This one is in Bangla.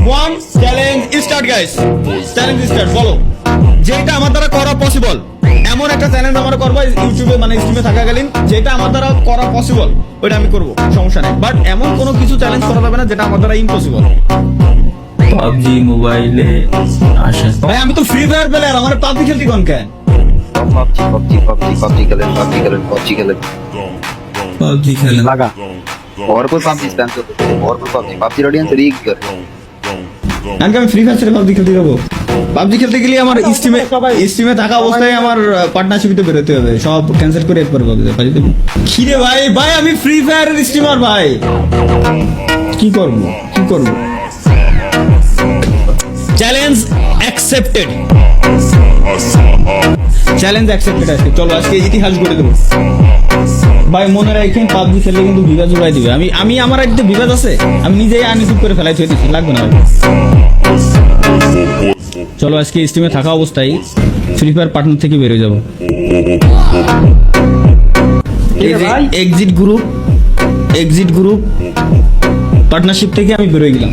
One challenge start guys, challenge start. বলো যেটা আমার দ্বারা করা পসিবল, এমন একটা চ্যালেঞ্জ আমরা করবো ইউটিউবে মানে স্ট্রিমে থাকাকালীন, যেটা আমার দ্বারা করা পসিবল ওইটা আমি করবো, সমস্যা নেই। বাট এমন কোনো কিছু চ্যালেঞ্জ করা যাবে না যেটা আমার দ্বারা ইম্পসিবল। পাবজি মোবাইলে আসে। ভাই আমি তো ফ্রি ফায়ার প্লেয়ার, আমার পাবজি খেলতে কোন কেন? पबजी खेले পাবজি খেলে लगा और कोई पबजी स्पैम तो और कोई पबजी ऑडियंस रीग कर আমি ফ্রি ফায়ার ছেড়ে পাবজি খেলতে যাবো? পাবজি খেলতে গেলে আমার স্ট্রিমে থাকা অবস্থায় আমার পার্টনারশিপে বেরোতে হবে, সব ক্যান্সেল করে একবার পাবজি দেবো। খিরে ভাই, ভাই আমি ফ্রি ফায়ারের স্ট্রিমার ভাই, কি করব কি করব? Challenge accepted, challenge accepted. আজকে চলো আজকে ইতিহাস গড়ে দেবো ভাই। মনে রাখেন পাবজি খেললে কিন্তু বিবাদ উড়াই দিবে। আমি আমার একটা বিবাদ আছে, আমি নিজেই আনইউটিউব করে ফেলাই থুয়ে দিচ্ছি, লাগবে না ভাই। চলো আজকে স্ট্রিমে থাকা অবস্থায় ফ্রি ফায়ার পার্টনার থেকে বেরোয় যাবো। এক্সিট গ্রুপ পার্টনারশিপ থেকে আমি বেরোয় গেলাম।